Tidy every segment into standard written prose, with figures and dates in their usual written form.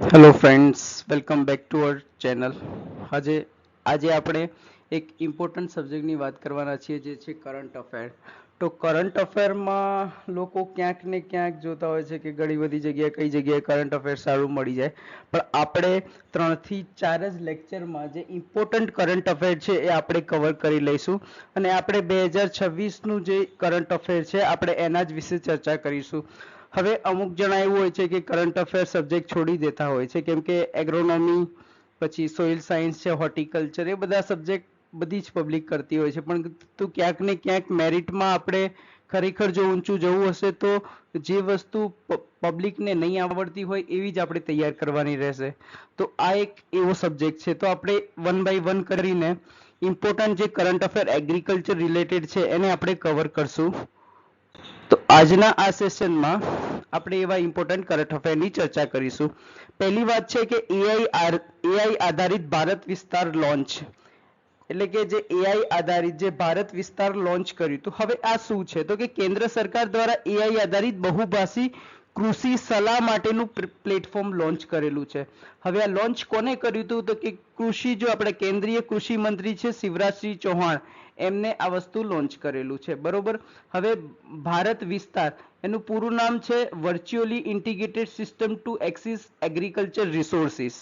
Hello friends, welcome back to our channel. આજે આજે આપણે એક ઇમ્પોર્ટન્ટ સબ્જેક્ટની વાત કરવાના છીએ, જે છે કરંટ અફેર. તો કરંટ અફેરમાં લોકો ક્યાંક ને ક્યાંક જોતા હોય છે કે ઘણી બધી જગ્યાએ કઈ જગ્યાએ કરંટ અફેર સારું મળી જાય, પણ આપણે 3 થી 4 જ લેક્ચરમાં જે ઇમ્પોર્ટન્ટ કરંટ અફેર છે એ આપણે કવર કરી લઈશું, અને આપણે 2026નું જે કરંટ અફેર છે આપણે એના જ વિશે ચર્ચા કરીશું. હવે અમુક જણા એવું હોય છે કે કરંટ અફેર સબ્જેક્ટ છોડી દેતા હોય છે, કેમ કે એગ્રોનોમી, પછી સોઇલ સાયન્સ છે, હોર્ટિકલ્ચર, એ બધા સબ્જેક્ટ બધી જ પબ્લિક કરતી હોય છે. પણ તો ક્યાંક ને ક્યાંક મેરિટમાં આપણે ખરેખર જો ઊંચું જવું હશે તો જે વસ્તુ પબ્લિકને નહીં આવડતી હોય એવી જ આપણે તૈયાર કરવાની રહેશે. તો આ એક એવો સબ્જેક્ટ છે, તો આપણે વન બાય વન કરીને ઇમ્પોર્ટન્ટ જે કરંટ અફેર એગ્રીકલ્ચર રિલેટેડ છે એને આપણે કવર કરશું. તો આજના આ સેશનમાં આપણે એવા ઇમ્પોર્ટન્ટ કરંટ અફેરની ચર્ચા કરીશું. પહેલી વાત છે કે એઆઈ આધારિત ભારત વિસ્તાર લોન્ચ, એટલે કે જે એઆઈ આધારિત જે ભારત વિસ્તાર લોન્ચ કર્યું. તો હવે આ શું છે? તો કે કેન્દ્ર સરકાર દ્વારા એઆઈ આધારિત બહુભાષી કૃષિ સલાહ માટેનું પ્લેટફોર્મ લોન્ચ કરેલું છે. હવે આ લોન્ચ કોને કર્યું હતું? તો કે કૃષિ, જો આપણે કેન્દ્રીય કૃષિ મંત્રી છે શિવરાજસિંહ ચૌહાણ, એમને આ વસ્તુ લોન્ચ કરેલું છે, બરોબર. હવે ભારત વિસ્તાર એનું પૂરું નામ છે virtually integrated system to access agriculture resources.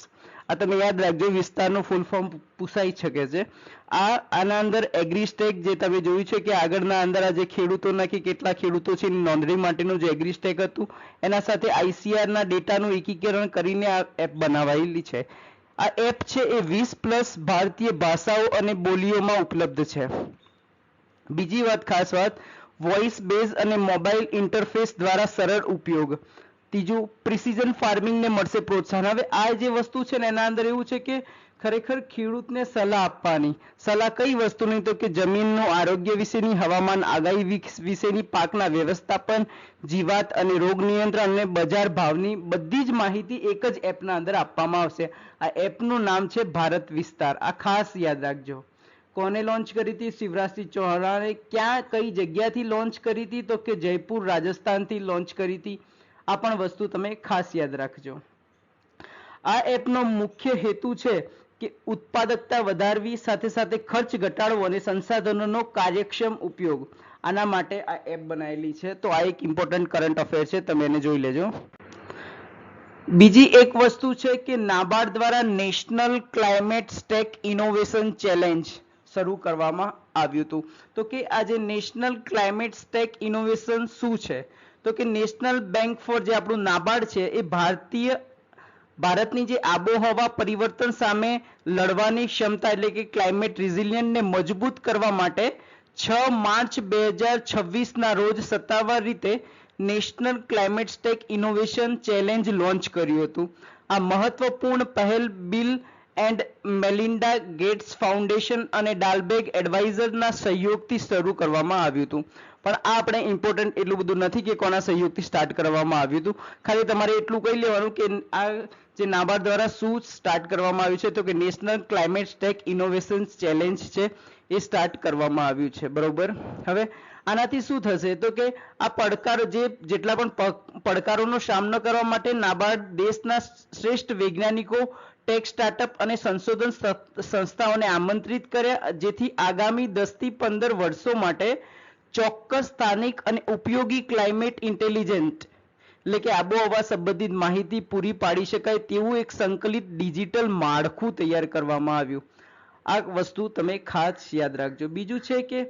આ તમે યાદ રાખજો, વિસ્તારનું ફૂલ ફોર્મ પૂછાઈ શકે છે. આના અંદર એગ્રીસ્ટેક, જે તમે જોયું છે કે આગળના અંદર આ જે ખેડૂતોના કે કેટલા ખેડૂતો છે એની નોંધણી માટેનું જે એગ્રીસ્ટેક હતું, એના સાથે આઈસીઆર ના ડેટાનું એકીકરણ કરીને આ એપ બનાવાયેલી છે. આ એપ છે એ 20+ ભારતીય ભાષાઓ અને બોલીઓમાં ઉપલબ્ધ છે. બીજી વાત, ખાસ વાત, વોઇસ બેઝ અને મોબાઈલ ઇન્ટરફેસ દ્વારા સરળ ઉપયોગ. ત્રીજું, પ્રિસિઝન ફાર્મિંગને મળશે પ્રોત્સાહન. હવે આ જે વસ્તુ છે ને એના અંદર એવું છે કે ખરેખર ખેડૂતને સલાહ આપવાની. સલાહ કઈ વસ્તુની? તો કે જમીનનું આરોગ્ય વિશેની, હવામાન આગાહી વિશેની, પાકના વ્યવસ્થાપન, જીવાત અને રોગ નિયંત્રણ અને બજાર ભાવની બધી જ માહિતી એક જ એપના અંદર આપવામાં આવશે. આ એપનું નામ છે ભારત વિસ્તાર. આ ખાસ યાદ રાખજો. કોને લોન્ચ કરી હતી? શિવરાજસિંહ ચૌહાણે. ક્યાં, કઈ જગ્યાથી લોન્ચ કરી હતી? તો કે જયપુર, રાજસ્થાનથી લોન્ચ કરી હતી. આ પણ વસ્તુ તમે ખાસ યાદ રાખજો. આ એપનો મુખ્ય હેતુ છે કે ઉત્પાદકતા વધારવી, સાથે સાથે ખર્ચ ઘટાડવો અને સંસાધનોનો કાર્યક્ષમ ઉપયોગ. આના માટે આ એપ બનાવેલી છે. તો આ એક ઇમ્પોર્ટન્ટ કરંટ અફેર છે, તમે એને જોઈ લેજો. બીજી એક વસ્તુ છે કે નાબાર્ડ દ્વારા national climate stack innovation challenge શરૂ કરવામાં આવ્યું હતું. તો કે આ જે નેશનલ ક્લાઇમેટ સ્ટેક ઇનોવેશન શું છે? તો કે નેશનલ બેંક ફોર, જે આપણું નાબાર્ડ છે, એ ભારતની જે આબોહવા પરિવર્તન સામે લડવાની ક્ષમતા, એટલે કે ક્લાઇમેટ રિઝિલિયન્સને મજબૂત કરવા માટે 6 માર્ચ 2026 ના રોજ સત્તાવાર રીતે national climate stack innovation challenge launch કર્યું હતું. આ મહત્વપૂર્ણ પહેલ Bill and Melinda Gates foundation અને ડાલબેગ એડવાઇઝરના સહયોગથી શરૂ કરવામાં આવ્યું હતું. પણ આ આપણે ઇમ્પોર્ટન્ટ એટલું બધું નથી કે કોના સહયોગથી સ્ટાર્ટ કરવામાં આવ્યું હતું. ખાલી તમારે એટલું કહી લેવાનું કે આ જે નાબાર્ડ દ્વારા શું સ્ટાર્ટ કરવામાં આવ્યું છે, તો કે national climate stack innovation challenge છે એ સ્ટાર્ટ કરવામાં આવ્યું છે, બરોબર. હવે આનાથી શું થશે? તો કે આ પડકારો, જેટલા પણ પડકારોનો સામનો કરવા માટે નાબાર્ડ દેશના શ્રેષ્ઠ વૈજ્ઞાનિકો, ટેક સ્ટાર્ટઅપ અને સંશોધન સંસ્થાઓને આમંત્રિત કર્યા, જેથી આગામી 10 થી 15 વર્ષો માટે ચોક્કસ સ્થાનિક અને ઉપયોગી ક્લાઇમેટ ઇન્ટેલિજન્ટ, એટલે કે આબોહવા સંબંધિત માહિતી પૂરી પાડી શકાય તેવું એક સંકલિત ડિજિટલ માળખું તૈયાર કરવામાં આવ્યું. આ વસ્તુ તમે ખાસ યાદ રાખજો. બીજું છે કે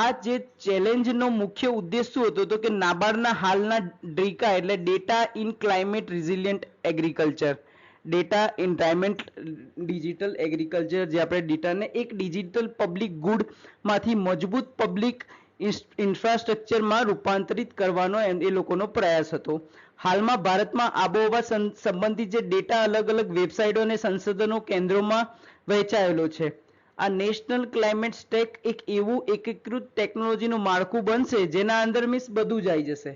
આ જે ચેલેન્જનો મુખ્ય ઉદ્દેશ શું હતો? તો કે નાબાર્ડના હાલના ડ્રીકા, એટલે data in climate resilient agriculture, data environment digital agriculture, જે આપણે ડેટાને એક ડિજિટલ પબ્લિક ગુડ માંથી મજબૂત પબ્લિક ઇન્ફ્રાસ્ટ્રક્ચરમાં રૂપાંતરિત કરવાનો એ લોકોનો પ્રયાસ હતો. હાલમાં ભારતમાં આબોહવા સંબંધિત જે ડેટા અલગ અલગ વેબસાઇટો અને સંશોધનો કેન્દ્રોમાં વહેંચાયેલો છે. આ નેશનલ ક્લાઇમેટ સ્ટેક એક એવું એકીકૃત ટેકનોલોજીનું માળખું બનશે જેના અંદર મીન્સ બધું જ આવી જશે.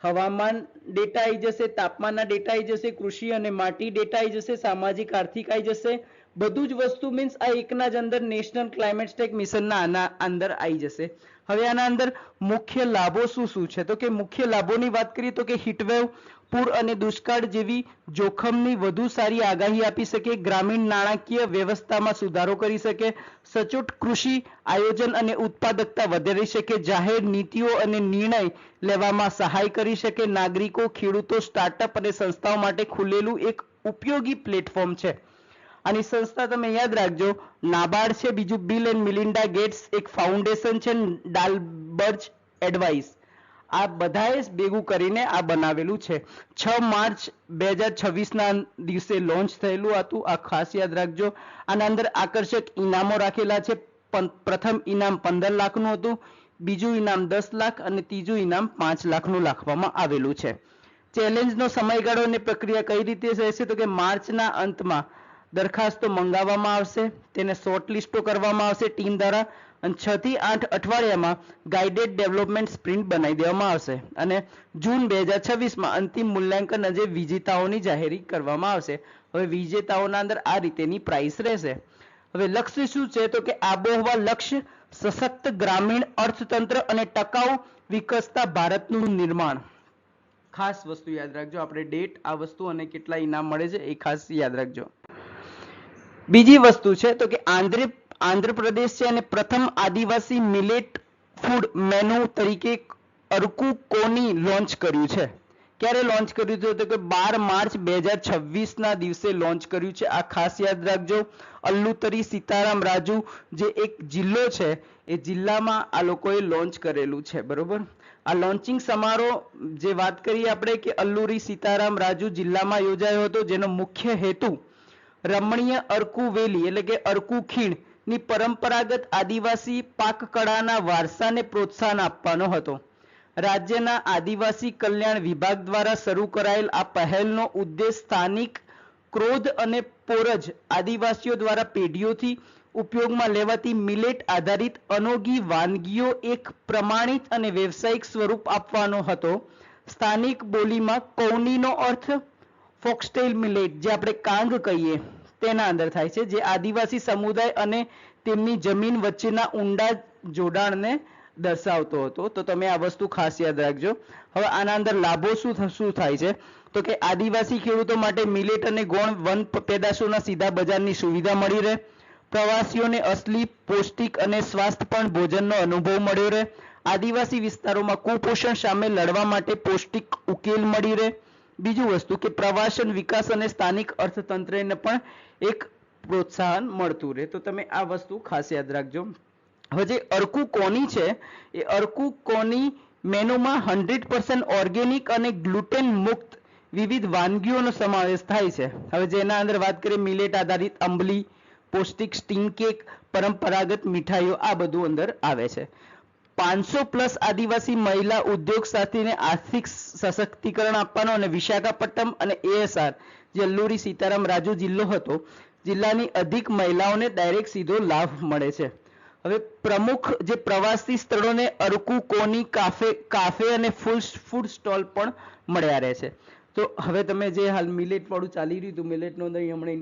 હવામાન ડેટા આવી જશે, તાપમાનના ડેટા આવી જશે, કૃષિ અને માટી ડેટા આવી જશે, સામાજિક આર્થિક આવી જશે. બધું જ વસ્તુ મીન્સ આ એકના જ અંદર નેશનલ ક્લાઇમેટ સ્ટેક મિશનના આના અંદર આવી જશે. હવે આના અંદર મુખ્ય લાભો શું શું છે? તો કે મુખ્ય લાભોની વાત કરીએ તો કે હીટવેવ, પૂર અને દુષ્કાળ જેવી જોખમની વધુ સારી આગાહી આપી શકે, ગ્રામીણ નાણાકીય વ્યવસ્થામાં સુધારો કરી શકે, સચોટ કૃષિ આયોજન અને ઉત્પાદકતા વધારી શકે, જાહેર નીતિઓ અને નિર્ણય લેવામાં સહાય કરી શકે, નાગરિકો, ખેડૂતો, સ્ટાર્ટઅપ અને સંસ્થાઓ માટે ખુલેલું એક ઉપયોગી પ્લેટફોર્મ છે. આની સંસ્થા તમે યાદ રાખજો, નાબાર્ડ છે, બીજું બિલ એન્ડ મિલિન્ડા ગેટ્સ એક ફાઉન્ડેશન છે, ડાલબર્જ એડવાઇસ, આ બધાએ ભેગું કરીને આ બનાવેલું છે. 6 માર્ચ 2026 ના દિવસે લોન્ચ થયેલું હતું. આ ખાસ યાદ રાખજો. આના અંદર આકર્ષક ઇનામો રાખેલા છે. પ્રથમ ઇનામ 15 લાખનું હતું, બીજું ઇનામ 10 લાખ અને ત્રીજું ઇનામ 5 લાખનું રાખવામાં આવેલું છે. ચેલેન્જનો સમયગાળો અને પ્રક્રિયા કઈ રીતે રહેશે તો કે માર્ચના અંતમાં દરખાસ્તો મંગાવવામાં આવશે, તેને શોર્ટલિસ્ટો કરવામાં આવશે ટીમ દ્વારા, અને 6 થી 8 અઠવાડિયામાં ગાઇડેડ ડેવલપમેન્ટ સ્પ્રિન્ટ બનાવી દેવામાં આવશે અને જૂન 2026માં અંતિમ મૂલ્યાંકન અને વિજેતાઓની જાહેરી કરવામાં આવશે. હવે વિજેતાઓના અંદર આ રીતેની પ્રાઇસ રહેશે. હવે લક્ષ્ય શું છે તો કે આબોહવા લક્ષ્ય, સશક્ત ગ્રામીણ અર્થતંત્ર અને ટકાઉ વિકસતા ભારતનું નિર્માણ. ખાસ વસ્તુ યાદ રાખજો, આપણે ડેટ, આ વસ્તુ અને કેટલા ઇનામ મળે છે એ ખાસ યાદ રાખજો. બીજી વસ્તુ છે તો કે આંધ્રપ્રદેશ છે અને પ્રથમ આદિવાસી મિલેટ ફૂડ મેનુ તરીકે અરકુ કોની લોન્ચ કર્યું છે. ક્યારે લોન્ચ કર્યું હતું તો કે 12 માર્ચ 2026 ના દિવસે લોન્ચ કર્યું છે. આ ખાસ યાદ રાખજો. અલ્લુતરી સીતારામ રાજુ જે એક જિલ્લો છે એ જિલ્લામાં આ લોકોએ લોન્ચ કરેલું છે. બરોબર. આ લોન્ચિંગ સમારોહ જે વાત કરીએ આપણે કે અલ્લુરી સીતારામ રાજુ જિલ્લામાં યોજાયો હતો, જેનો મુખ્ય હેતુ રમણીય અરકુ વેલી એટલે કે અરકુ ખીણ ની પરંપરાગત આદિવાસી પાકકળાના વારસાને પ્રોત્સાહન આપવાનો હતો. રાજ્યના આદિવાસી કલ્યાણ વિભાગ દ્વારા શરૂ કરાયેલ આ પહેલનો ઉદ્દેશ સ્થાનિક ક્રોધ અને પોરજ આદિવાસીઓ દ્વારા પેઢીઓથી ઉપયોગમાં લેવાતી મિલેટ આધારિત અનોખી વાનગીઓ એક પ્રમાણિત અને વ્યવસાયિક સ્વરૂપ આપવાનો હતો. સ્થાનિક બોલીમાં કૌનીનો અર્થ ફોક્સટેલ મિલેટ જે આપણે કાંગ કહીએ તેના અંદર થાય છે, જે આદિવાસી સમુદાય અને તેમની જમીન વચ્ચેના ઊંડા જોડાણને દર્શાવતો હતો. તો તમે આ વસ્તુ ખાસ યાદ રાખજો. હવે આના અંદર લાભો શું થાય છે તો કે આદિવાસી ખેડૂતો માટે મિલેટ અને ગૌણ વન પેદાશોના સીધા બજારની સુવિધા મળી રહે, પ્રવાસીઓને અસલી પૌષ્ટિક અને સ્વાસ્થ્યપૂર્ણ ભોજનનો અનુભવ મળ્યો રહે, આદિવાસી વિસ્તારોમાં કુપોષણ સામે લડવા માટે પૌષ્ટિક ઉકેલ મળી રહે. બીજું વસ્તુ કે પ્રવાસન વિકાસ અને સ્થાનિક અર્થતંત્રને પણ એક પ્રોત્સાહન મળતું રહે. તો તમે આ વસ્તુ ખાસ યાદ રાખજો. હવે જે અરકુ કોની છે એ અરકુ કોની મેનુમાં 100% ઓર્ગેનિક અને ગ્લુટેન મુક્ત વિવિધ વાનગીઓનો સમાવેશ થાય છે. હવે જેના અંદર વાત કરીએ મિલેટ આધારિત અંબલી, પૌષ્ટિક સ્ટીમ કેક, પરંપરાગત મીઠાઈઓ, આ બધું અંદર આવે છે. 500+ આદિવાસી મહિલા ઉદ્યોગ સાથીને આર્થિક સશક્તિકરણ આપવાનો અને વિશાખાપટ્ટનમ અને એએસઆર જે અલ્લુરી સીતારામ રાજુ જિલ્લો હતો, જિલ્લાની અધિક મહિલાઓને ડાયરેક્ટ સીધો લાભ મળે છે. હવે પ્રમુખ જે પ્રવાસી સ્થળોને અરકુ કોની કાફે અને ફૂડ સ્ટોલ પણ મળ્યા રહે છે. તો હવે તમે જે હાલ મિલેટ વાળું ચાલી રહ્યું હતું, મિલેટનો અંદર હમણાં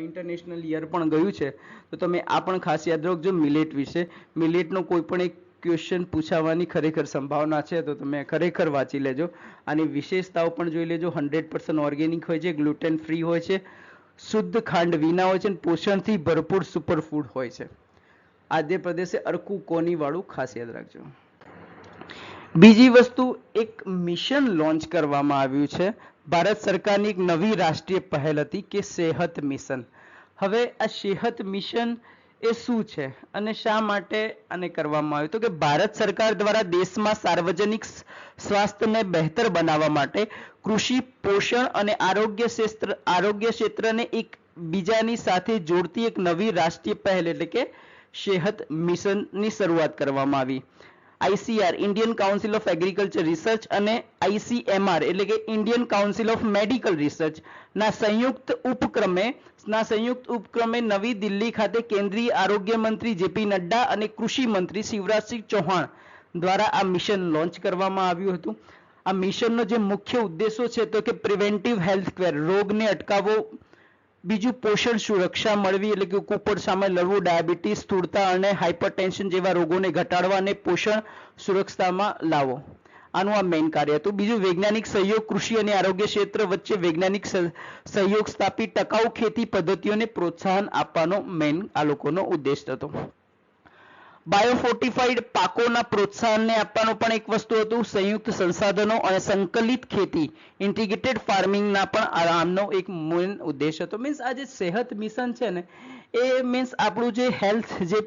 ઇન્ટરનેશનલ યર પણ ગયું છે, તો તમે આ પણ ખાસ યાદ રાખજો મિલેટ વિશે. મિલેટનો કોઈ પણ એક ક્વેશ્ચન પૂછાવાની ખરેખર સંભાવના છે, તો તમે ખરેખર વાંચી લેજો. આની વિશેષતાઓ પણ જોઈ લેજો. 100% ઓર્ગેનિક હોય છે, ગ્લુટેન ફ્રી હોય છે, શુદ્ધ ખાંડ વિના હોય છે અને પોષણથી ભરપૂર સુપરફૂડ હોય છે. આંધ્રપ્રદેશે અરકુ કોની વાળું ખાસ યાદ રાખજો. બીજી વસ્તુ, એક મિશન લોન્ચ કરવામાં આવ્યું છે. ભારત સરકારની એક નવી રાષ્ટ્રીય પહેલ હતી કે સેહત મિશન. હવે આ સેહત મિશન એ શું છે અને શા માટે આને કરવામાં આવ્યું તો કે ભારત સરકાર દ્વારા દેશમાં સાર્વજનિક સ્વાસ્થ્યને બહેતર બનાવવા માટે કૃષિ, પોષણ અને આરોગ્ય ક્ષેત્રને એક બીજાની સાથે જોડતી એક નવી રાષ્ટ્રીય પહેલ એટલે કે સેહત મિશનની શરૂઆત કરવામાં આવી. ICR Indian council of agriculture research અને ICMR એટલે કે Indian council of medical research ના સંયુક્ત ઉપક્રમે નવી દિલ્હી ખાતે કેન્દ્રીય આરોગ્ય મંત્રી JP નડ્ડા અને કૃષિ મંત્રી શિવરાજસિંહ ચૌહાણ દ્વારા આ મિશન લોન્ચ કરવામાં આવ્યું હતું. આ મિશનનો જે મુખ્ય ઉદ્દેશો છે તો કે પ્રિવેન્ટિવ હેલ્થ કેર, રોગને અટકાવવો, બીજું પોષણ સુરક્ષા મળવી એટલે કે કુપોષણ સામે લડવું, ડાયાબિટીસ, સ્થૂળતા અને હાઇપરટેન્શન જેવા રોગોને ઘટાડવા અને પોષણ સુરક્ષામાં લાવો. આનું આ મેઇન કાર્ય હતું. બીજું, વૈજ્ઞાનિક સહયોગ, કૃષિ અને આરોગ્ય ક્ષેત્ર વચ્ચે વૈજ્ઞાનિક સહયોગ સ્થાપી ટકાઉ ખેતી પદ્ધતિઓને પ્રોત્સાહન આપવાનો મેઇન આ લોકોનો ઉદ્દેશ હતો. બાયોફોર્ટિફાઈડ પાકોના પ્રોત્સાહનને આપવાનો પણ એક વસ્તુ હતું. સંયુક્ત સંસાધનો અને સંકલિત ખેતી ઇન્ટિગ્રેટેડ ફાર્મિંગના પણ આમનો એક મેઇન ઉદ્દેશ હતો. મીન્સ આ જે સેહત મિશન છે ને એ મીન્સ આપણું જે હેલ્થ, જે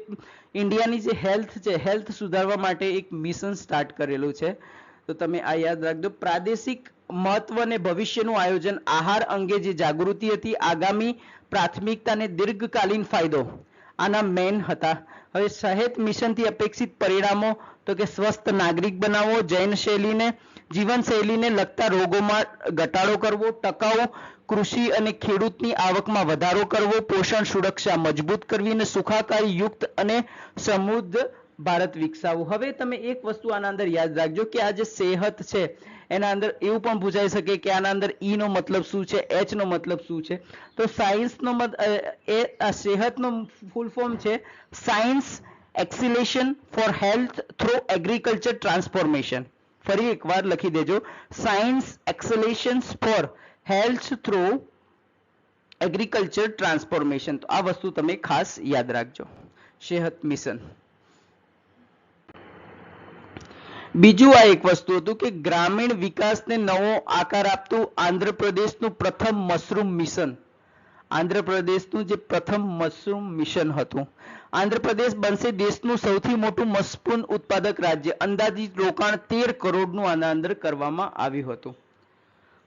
ઇન્ડિયાની જે હેલ્થ છે, હેલ્થ સુધારવા માટે એક મિશન સ્ટાર્ટ કરેલું છે. તો તમે આ યાદ રાખજો. પ્રાદેશિક મહત્વ અને ભવિષ્યનું આયોજન, આહાર અંગે જે જાગૃતિ હતી, આગામી પ્રાથમિકતા અને દીર્ઘકાલીન ફાયદો આના મેઇન હતા. હવે સેહત મિશનથી અપેક્ષિત પરિણામો તો કે સ્વસ્થ નાગરિક બનાવવો, જીવનશૈલીને લગતા રોગોમાં ઘટાડો કરવો, ટકાઉ કૃષિ અને ખેડૂતની આવકમાં વધારો કરવો, પોષણ સુરક્ષા મજબૂત કરવી અને સુખાકારી યુક્ત અને સમૃદ્ધ ભારત વિકસાવવું. હવે તમે એક વસ્તુ આના અંદર યાદ રાખજો કે આ જે સેહત છે એના અંદર એવું પણ પૂછાઈ શકે કે આના અંદર ઈ નો મતલબ શું છે, એચ નો મતલબ શું છે. તો સાયન્સનો સેહતનો ફૂલ ફોર્મ છે science acceleration for health through agriculture transformation. ફરી એકવાર લખી દેજો, science acceleration for health through agriculture transformation. તો આ વસ્તુ તમે ખાસ યાદ રાખજો, સેહત મિશન. બીજું આ એક વસ્તુ હતું કે ગ્રામીણ વિકાસને નવો આકાર આપતું આંધ્રપ્રદેશનું પ્રથમ મશરૂમ મિશન. આંધ્રપ્રદેશનું જે પ્રથમ મશરૂમ મિશન હતું. આંધ્રપ્રદેશ બનશે દેશનું સૌથી મોટું મશરૂમ ઉત્પાદક રાજ્ય. અંદાજિત રોકાણ 13 કરોડનું આના અંદર કરવામાં આવ્યું હતું.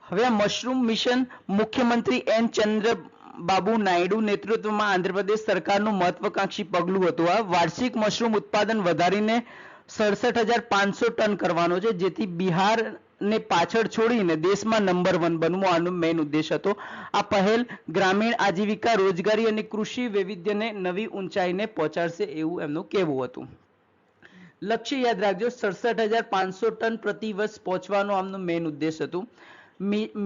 હવે આ મશરૂમ મિશન મુખ્યમંત્રી એન ચંદ્રબાબુ નાયડુ નેતૃત્વમાં આંધ્રપ્રદેશ સરકારનું મહત્વાકાંક્ષી પગલું હતું. આ વાર્ષિક મશરૂમ ઉત્પાદન વધારીને 67,500 ટન કરવાનો છે, જેથી બિહારને પાછળ છોડીને દેશમાં નંબર 1 બનવું આનો મેઇન ઉદ્દેશ હતો. આ પહેલ ગ્રામીણ આજીવિકા, રોજગારી અને કૃષિ વૈવિધ્યને નવી ઊંચાઈને પહોંચાડશે એવું એમનું કહેવું હતું. લક્ષ્ય યાદ રાખજો, 67,500 ટન પ્રતિ વર્ષ પહોંચવાનો આમનો મેઇન ઉદ્દેશ હતું.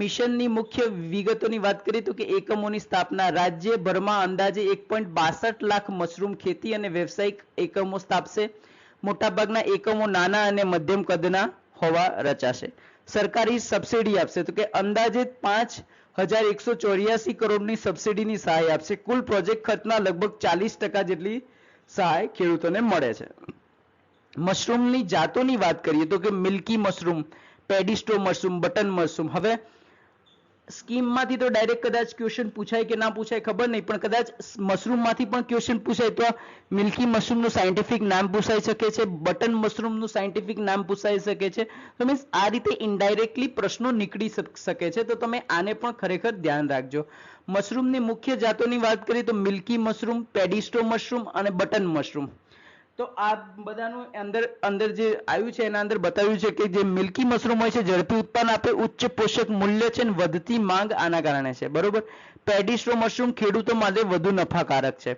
મિશનની મુખ્ય વિગતોની વાત કરીએ તો કે એકમોની સ્થાપના, રાજ્યભરમાં અંદાજે 1.62 લાખ મશરૂમ ખેતી અને વ્યવસાયિક એકમો સ્થાપશે. મોટાભાગના એકમો નાના અને મધ્યમ કદના હોવા રચાશે. સરકારી સબસિડી આપશે તો કે અંદાજે 5,184 કરોડની સબસિડીની સહાય આપશે. કુલ પ્રોજેક્ટ ખર્ચના લગભગ 40% જેટલી સહાય ખેડૂતોને મળે છે. મશરૂમની જાતોની વાત કરીએ તો કે milky mushroom, paddy straw mushroom, button mushroom. હવે સ્કીમમાંથી તો ડાયરેક્ટ કદાચ ક્વેશ્ચન પૂછાય કે ના પૂછાય ખબર નહીં, પણ કદાચ મશરૂમમાંથી પણ ક્વેશ્ચન પૂછાય તો મિલ્કી મશરૂમનું સાયન્ટિફિક નામ પૂછાઈ શકે છે, બટન મશરૂમનું સાયન્ટિફિક નામ પૂછાઈ શકે છે. તો મીન્સ આ રીતે ઇનડાયરેક્ટલી પ્રશ્નો નીકળી શકે છે, તો તમે આને પણ ખરેખર ધ્યાન રાખજો. મશરૂમની મુખ્ય જાતોની વાત કરીએ તો મિલ્કી મશરૂમ, પેડિસ્ટો મશરૂમ અને બટન મશરૂમ. તો આ બધાનું અંદર જે આવ્યું છે એના અંદર બતાવ્યું છે કે જે મિલ્કી મશરૂમ હોય છે ઝડપી ઉત્પાદન આપે, ઉચ્ચ પોષક મૂલ્ય છે અને વધતી માંગ આના કારણે છે. બરોબર. પેડિસ્ટ્રો મશરૂમ ખેડૂતો માટે વધુ નફાકારક છે,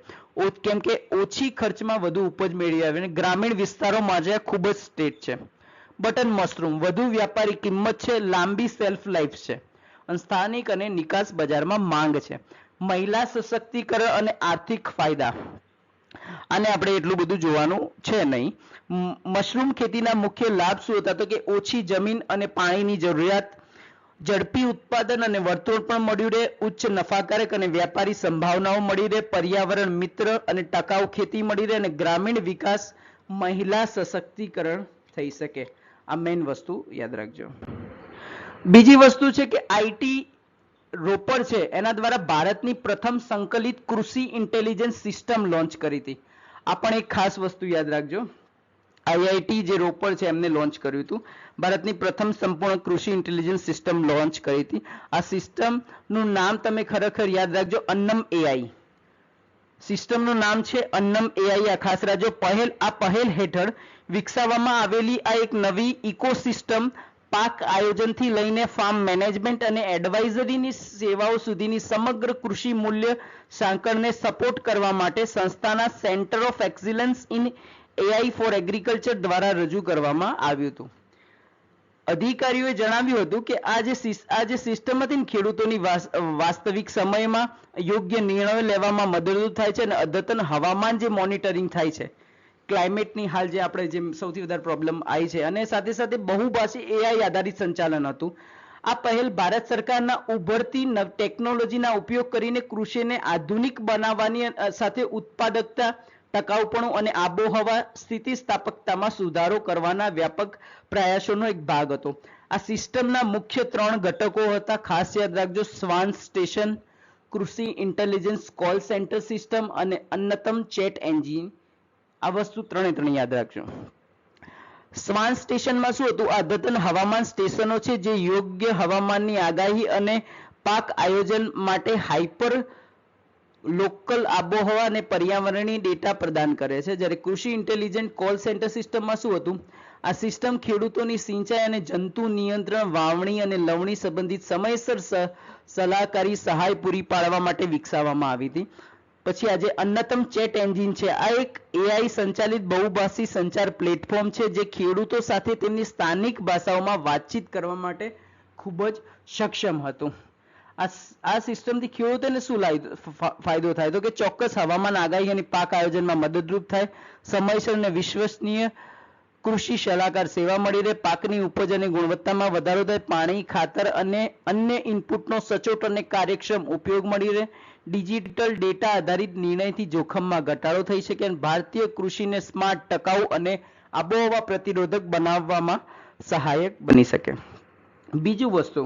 કેમ કે ઓછી ખર્ચમાં વધુ ઉપજ મેળવી આવે અને ગ્રામીણ વિસ્તારો માટે ખૂબ જ સ્ટેટ છે. બટન મશરૂમ વધુ વ્યાપારી કિંમત છે, લાંબી સેલ્ફ લાઈફ છે અને સ્થાનિક અને નિકાસ બજારમાં માંગ છે. મહિલા સશક્તિકરણ અને આર્થિક ફાયદા, આને આપણે એટલું બધું જોવાનું છે નહીં. મશરૂમ ખેતીના મુખ્ય લાભ શું હતા તો કે ઓછી જમીન અને પાણીની જરૂરિયાત, ઝડપી ઉત્પાદન અને વર્તણૂક પણ મળ્યું રહે, ઉચ્ચ નફાકારક અને વ્યાપારી સંભાવનાઓ મળી રહે, પર્યાવરણ મિત્ર અને ટકાઉ ખેતી મળી રહે અને ગ્રામીણ વિકાસ, મહિલા સશક્તિકરણ થઈ શકે. આ મેઇન વસ્તુ યાદ રાખજો. બીજી વસ્તુ છે કે આઈટી રોપડ છે એના દ્વારા ભારતની પ્રથમ સંકલિત કૃષિ ઇન્ટેલિજન્સ સિસ્ટમ લોન્ચ કરી હતી. આ પણ એક ખાસ વસ્તુ યાદ રાખજો. આઈઆઈટી જે રોપડ છે એમને લોન્ચ કર્યું હતું. ભારતની પ્રથમ સંપૂર્ણ કૃષિ ઇન્ટેલિજન્સ સિસ્ટમ લોન્ચ કરી હતી. આ સિસ્ટમનું નામ તમે ખરેખર યાદ રાખજો, અન્નમ એઆઈ. સિસ્ટમનું નામ છે અન્નમ એઆઈ. આ ખાસ રાખજો. આ પહેલ હેઠળ વિકસાવવામાં આવેલી આ એક નવી ઇકોસિસ્ટમ પાક આયોજનથી લઈને ફાર્મ મેનેજમેન્ટ અને એડવાઇઝરીની સેવાઓ સુધીની સમગ્ર કૃષિ મૂલ્ય સાંકળને સપોર્ટ કરવા માટે સંસ્થાના centre of excellence in AI four agriculture દ્વારા રજૂ કરવામાં આવ્યું હતું. અધિકારીઓએ જણાવ્યું હતું કે આ જે સિસ્ટમ હતી ને ખેડૂતોની વાસ્તવિક સમયમાં યોગ્ય નિર્ણયો લેવામાં મદદરૂપ થાય છે અને અદ્યતન હવામાન જે મોનિટરિંગ થાય છે ક્લાઇમેટની હાલ જે આપણે જે સૌથી વધારે પ્રોબ્લેમ આવી છે, અને સાથે સાથે બહુભાષી એઆઈ આધારિત સંચાલન હતું. આ પહેલ ભારત સરકારના ઉભરતી ટેકનોલોજીના ઉપયોગ કરીને કૃષિને આધુનિક બનાવવાની સાથે ઉત્પાદકતા, ટકાઉપણું અને આબોહવા સ્થિતિસ્થાપકતામાં સુધારો કરવાના વ્યાપક પ્રયાસોનો એક ભાગ હતો. આ સિસ્ટમના મુખ્ય 3 ઘટકો હતા. ખાસ યાદ રાખજો, સ્વાન સ્ટેશન, કૃષિ ઇન્ટેલિજન્સ કોલ સેન્ટર સિસ્ટમ અને અન્નતમ ચેટ એન્જિન. આ વસ્તુ 3 યાદ રાખજો. સ્વાન સ્ટેશનમાં શું હતું? અદ્યતન હવામાન સ્ટેશનો છે જે યોગ્ય હવામાનની આગાહી અને પાક આયોજન માટે હાઇપર લોકલ આબોહવા અને પર્યાવરણીય ડેટા પ્રદાન કરે છે. જ્યારે કૃષિ ઇન્ટેલિજન્ટ કોલ સેન્ટર સિસ્ટમમાં શું હતું? આ સિસ્ટમ ખેડૂતોની સિંચાઈ અને જંતુ નિયંત્રણ, વાવણી અને લવણી સંબંધિત સમયસર સલાહકારી સહાય પૂરી પાડવા માટે વિકસાવવામાં આવી હતી. પછી આજે અન્નતમ ચેટ એન્જિન છે. આ એક એઆઈ સંચાલિત બહુભાષી સંચાર પ્લેટફોર્મ છે જે ખેડૂતો સાથે તેમની સ્થાનિક ભાષાઓમાં વાતચીત કરવા માટે ખૂબ જ સક્ષમ હતું. આ સિસ્ટમથી ખેડૂતોને શું ફાયદો થાય? તો કે ચોક્કસ હવામાન આગાહી અને પાક આયોજનમાં મદદરૂપ થાય, સમયસર અને વિશ્વસનીય કૃષિ સલાહકાર સેવા મળી રહે, પાકની ઉપજ અને ગુણવત્તામાં વધારો થાય, પાણી, ખાતર અને અન્ય ઇનપુટનો સચોટ અને કાર્યક્ષમ ઉપયોગ મળી રહે, ડિજિટલ ડેટા આધારિત નિર્ણયથી જોખમમાં ઘટાડો થઈ શકે અને ભારતીય કૃષિને સ્માર્ટ, ટકાઉ અને આબોહવા પ્રતિરોધક બનાવવામાં સહાયક બની શકે. બીજું વસ્તુ,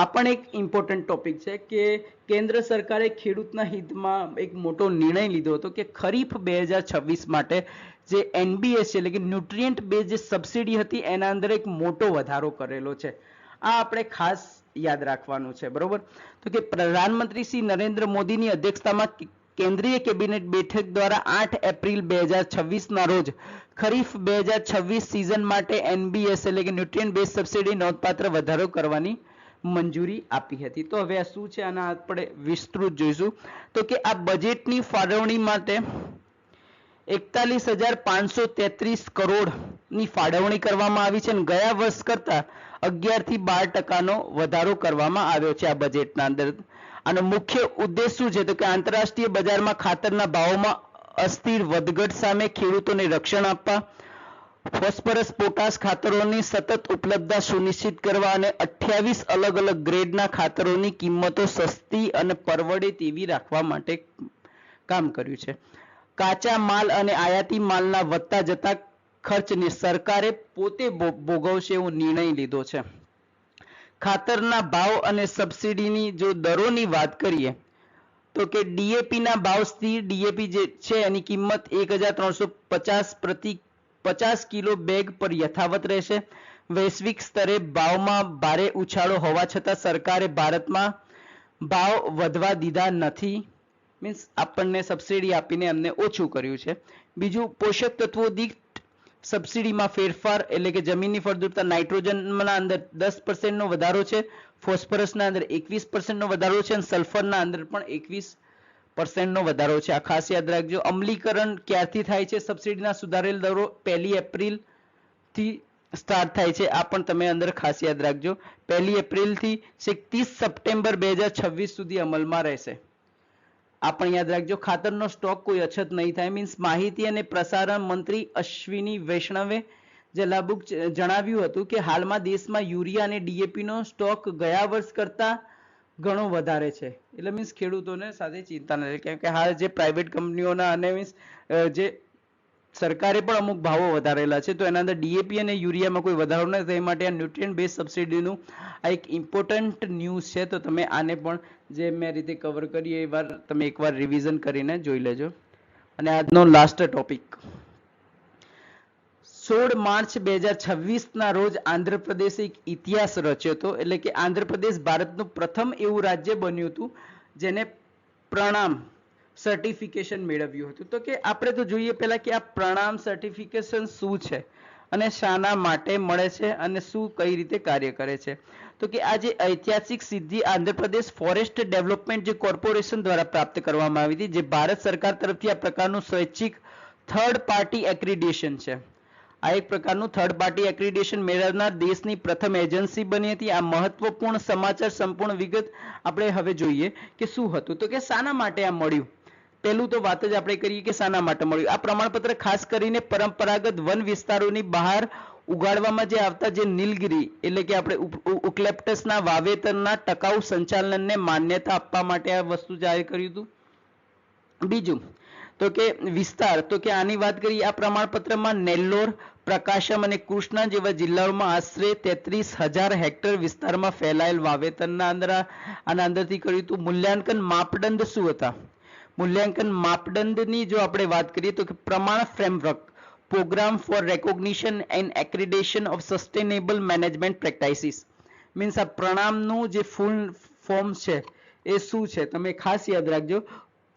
આ પણ એક ઇમ્પોર્ટન્ટ ટોપિક છે કે કેન્દ્ર સરકારે ખેડૂતના હિતમાં એક મોટો નિર્ણય લીધો હતો કે ખરીફ 2026 માટે જે એનબીએસ છે એટલે કે ન્યુટ્રિયન્ટ બેઝ જે સબસિડી હતી એના અંદર એક મોટો વધારો કરેલો છે. આ આપણે ખાસ યાદ રાખવાનું છે, બરોબર? તો કે પ્રધાનમંત્રી શ્રી નરેન્દ્ર મોદીની અધ્યક્ષતામાં કેન્દ્રીય કેબિનેટ બેઠક દ્વારા 8 એપ્રિલ 2026 ના રોજ ખરીફ 2026 સિઝન માટે એનબીએસ એટલે કે ન્યુટ્રિયન્ટ બેઝ સબસિડી નોંધપાત્ર વધારો કરવાની મંજૂરી આપી હતી. તો હવે આ શું છે, આના આપણે વિસ્તૃત જોઈશું. તો કે આ બજેટની ફાળવણી માટે 41,533 કરોડની ફાળવણી કરવામાં આવી છે અને ગયા વર્ષ કરતા 11 થી 12% વધારો કરવામાં આવ્યો છે આ બજેટના અંદર. આનો મુખ્ય ઉદ્દેશ શું છે? તો કે આંતરરાષ્ટ્રીય બજારમાં ખાતરના ભાવોમાં અસ્થિર વધઘટ સામે ખેડૂતોને રક્ષણ આપવા, ફોસ્ફરસ, પોટાશ ખાતરોની સતત ઉપલબ્ધતા સુનિશ્ચિત કરવા અને 28 અલગ અલગ ગ્રેડના ખાતરોની કિંમતો સસ્તી અને પરવડે તેવી રાખવા માટે કામ કર્યું છે. કાચા માલ અને આયાતી માલના વધતા જતા ખર્ચને સરકારે પોતે ભોગવશે એવો નિર્ણય લીધો છે. ખાતરના ભાવ અને સબસિડીની જો દરોની વાત કરીએ તો કે ડીએપી ના ભાવ સ્થિર ડીએપી જે છે એની કિંમત 1,350 પ્રતિ 50 કિલો બેગ પર યથાવત રહેશે. વૈશ્વિક સ્તરે ભાવમાં ભારે ઉછાળો હોવા છતાં સરકારે ભારતમાં ભાવ વધવા દીધા નથી. મીન્સ આપણને સબસિડી આપીને એમને ઓછું કર્યું છે. બીજું, પોષક તત્વો દીઠ સબસિડીમાં ફેરફાર એટલે કે જમીનની ફળદ્રુપતા, નાઇટ્રોજનના અંદર 10% નો વધારો છે, ફોસ્ફરસના અંદર 21% નો વધારો છે અને સલ્ફરના અંદર પણ 21% નો વધારો છે. આ ખાસ યાદ રાખજો. અમલીકરણ ક્યારથી થાય છે? સબસિડીના સુધારેલ દરો 1 એપ્રિલ થી સ્ટાર્ટ થાય છે. આ પણ તમે અંદર ખાસ યાદ રાખજો. 1 એપ્રિલ થી 30 સપ્ટેમ્બર 2026 સુધી અમલમાં રહેશે. આ પણ યાદ રાખજો. ખાતરનો સ્ટોક કોઈ અછત નહીં થાય. મીન્સ માહિતી અને પ્રસારણ મંત્રી અશ્વિની વૈષ્ણવે જે લાબુક જણાવ્યું હતું કે હાલમાં દેશમાં યુરિયા અને ડીએપી નો સ્ટોક ગયા વર્ષ કરતા ઘણો વધારે છે. એટલે મીન્સ ખેડૂતોને સાથે ચિંતા નથી, કેમ કે હાલ જે પ્રાઇવેટ કંપનીઓના અને મીન્સ જે સરકારે પણ અમુક ભાવો વધારેલા છે, તો એના અંદર ડીએપી અને યુરિયામાં કોઈ વધારો નથી. તે માટે આ ન્યુટ્રિયન્ટ બેઝ સબસિડીનું આ એક ઇમ્પોર્ટન્ટ ન્યૂઝ છે. તો તમે આને પણ જે મેં રીતે કવર કરી એ વાર તમે એકવાર રિવિઝન કરીને જોઈ લેજો. અને આજનો લાસ્ટ ટોપિક, 16 માર્ચ 2026 ના રોજ આંધ્રપ્રદેશે એક ઇતિહાસ રચ્યો હતો. એટલે કે આંધ્રપ્રદેશ ભારતનું પ્રથમ એવું રાજ્ય બન્યું હતું જેને પ્રણામ સર્ટિફિકેશન મેળવ્યું હતું. તો કે આપણે તો જોઈએ પહેલા કે આ પ્રણામ સર્ટિફિકેશન શું છે અને શાના માટે મળે છે અને શું કઈ રીતે કાર્ય કરે છે. તો કે આ જે ઐતિહાસિક સિદ્ધિ આંધ્રપ્રદેશ ફોરેસ્ટ ડેવલપમેન્ટ જે કોર્પોરેશન દ્વારા પ્રાપ્ત કરવામાં આવી હતી, જે ભારત સરકાર તરફથી આ પ્રકારનું સ્વૈચ્છિક થર્ડ પાર્ટી એક્રિડિએશન છે. આ એક પ્રકારનું થર્ડ પાર્ટી એક્રિડિએશન મેળવનાર દેશની પ્રથમ એજન્સી બની હતી. આ મહત્વપૂર્ણ સમાચાર સંપૂર્ણ વિગત આપણે હવે જોઈએ કે શું હતું. તો કે શાના માટે આ મળ્યું? પહેલું તો વાત જ આપણે કરીએ કે શાના માટે મળ્યું. આ પ્રમાણપત્ર ખાસ કરીને પરંપરાગત વન વિસ્તારોની બહાર ઉગાડવામાં જે આવતા જે નીલગિરી એટલે કે આપણે યુકેલિપ્ટસના વાવેતરના ટકાઉ સંચાલનને માન્યતા આપવા માટે આ વસ્તુ જાહેર કર્યું હતું. બીજું તો કે વિસ્તાર, તો કે આની વાત કરીએ આ પ્રમાણપત્રમાં નેલ્લોર, પ્રકાશમ અને કૃષ્ણા જેવા જિલ્લાઓમાં આશરે 33,000 હેક્ટર વિસ્તારમાં ફેલાયેલ વાવેતરના આના અંદરથી કર્યું હતું. મૂલ્યાંકન માપદંડ શું હતા? મૂલ્યાંકન માપદંડની જો આપણે વાત કરીએ તો કે Praman framework, programme for recognition and accreditation of sustainable management practices. Means આ પ્રણામનું જે ફૂલ ફોર્મ છે એ શું છે તમે ખાસ યાદ રાખજો.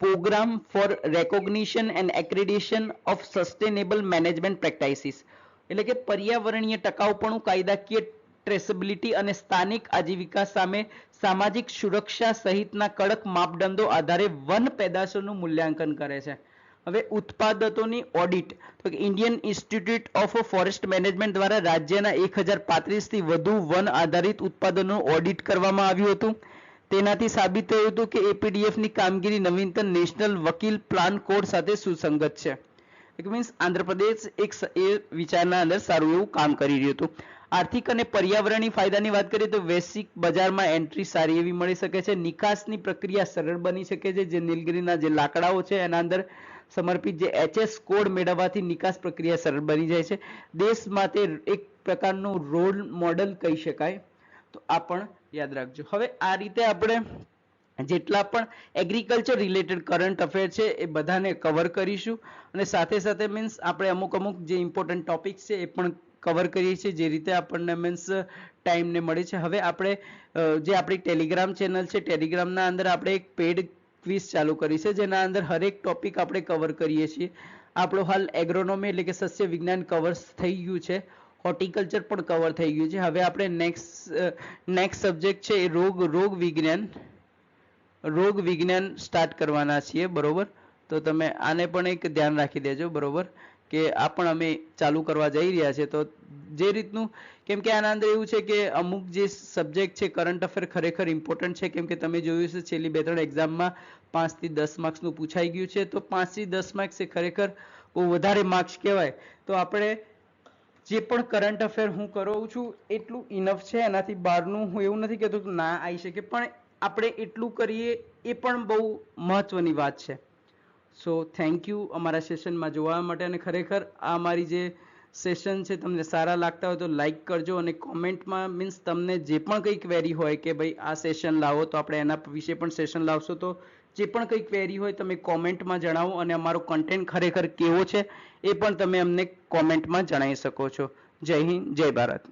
Programme for recognition and accreditation of sustainable management practices એટલે કે પર્યાવરણીય ટકાઉપણું, કાયદાકીય ટ્રેસેબિલિટી અને સ્થાનિક આજીવિકા સામે સામાજિક સુરક્ષા સહિતના કડક માપદંડો આધારે વન પેદાશોનું મૂલ્યાંકન કરે છે. હવે ઉત્પાદતોની ઓડિટ, તો કે Indian institute of forest management દ્વારા રાજ્યના 1035 થી વધુ વન આધારિત ઉત્પાદનોનું ઓડિટ કરવામાં આવ્યું હતું. તેનાથી સાબિત થયું હતું કે એપીડીએફ ની કામગીરી નવીનતમ નેશનલ વકીલ પ્લાન કોડ સાથે સુસંગત છે. ઇટ મીન્સ આંધ્રપ્રદેશ એક એ વિચારના અંદર સારું એવું કામ કરી રહ્યું હતું. આર્થિક અને પર્યાવરણીય ફાયદાની વાત કરીએ તો વૈશ્વિક બજારમાં એન્ટ્રી સારી એવી મળી શકે છે. નિકાસની પ્રક્રિયા સરળ બની શકે છે. જે નીલગિરીના જે લાકડાઓ છે એના અંદર સમર્પિત જે એચએસ કોડ મેળવવાથી નિકાસ પ્રક્રિયા સરળ બની જાય છે. દેશ માટે એક પ્રકારનું રોલ મોડલ કહી શકાય. તો આ પણ યાદ રાખજો. હવે આ રીતે આપણે જેટલા પણ એગ્રીકલ્ચર રિલેટેડ કરંટ અફેર છે એ બધાને કવર કરીશું અને સાથે સાથે મીન્સ આપણે અમુક જે ઇમ્પોર્ટન્ટ ટોપિક્સ છે એ પણ કવર કરીએ છીએ જે રીતે આપણને મીન્સ ટાઈમને મળે છે. હવે આપણે જે આપણી ટેલિગ્રામ ચેનલ છે ટેલિગ્રામના અંદર આપણે એક પેડ ક્વિઝ ચાલુ કરી છે જેના અંદર હરેક ટોપિક આપણે કવર કરીએ છીએ. આપણો હાલ એગ્રોનોમી એટલે કે સસ્ય વિજ્ઞાન કવર થઈ ગયું છે. હોર્ટિકલ્ચર પણ કવર થઈ ગયું છે. હવે આપણે નેક્સ્ટ સબ્જેક્ટ છે એ રોગ વિજ્ઞાન સ્ટાર્ટ કરવાના છીએ. બરોબર, તો તમે આને પણ એક ધ્યાન રાખી દેજો. બરોબર, કે આ પણ અમે ચાલુ કરવા જઈ રહ્યા છે. તો જે રીતનું, કેમ કે આના અંદર એવું છે કે અમુક જે સબ્જેક્ટ છે કરંટ અફેર ખરેખર ઇમ્પોર્ટન્ટ છે. કેમ કે તમે જોયું છે છેલ્લી 2-3 એક્ઝામમાં 5 થી 10 માર્ક્સનું પૂછાઈ ગયું છે. તો 5 થી 10 માર્ક્સ એ ખરેખર બહુ વધારે માર્ક્સ કહેવાય. તો આપણે જે પણ કરંટ અફેર હું કરાવું છું એટલું ઇનફ છે. એનાથી બહારનું હું એવું નથી કહેતો કે ના આવી શકે, પણ આપણે એટલું કરીએ એ પણ બહુ મહત્વની વાત છે. સો થેન્ક યુ અમારા સેશનમાં જોવા માટે. અને ખરેખર આ અમારી જે સેશન છે તમને સારા લાગતા હોય તો લાઈક કરજો અને કોમેન્ટમાં મીન્સ તમને જે પણ કંઈ ક્વેરી હોય કે ભાઈ આ સેશન લાવો તો આપણે એના વિશે પણ સેશન લાવશો. તો જે પણ કંઈ ક્વેરી હોય તમે કોમેન્ટમાં જણાવો અને અમારો કન્ટેન્ટ ખરેખર કેવો છે એ પણ તમે અમને કોમેન્ટમાં જણાવી શકો છો. જય હિન્દ, જય ભારત.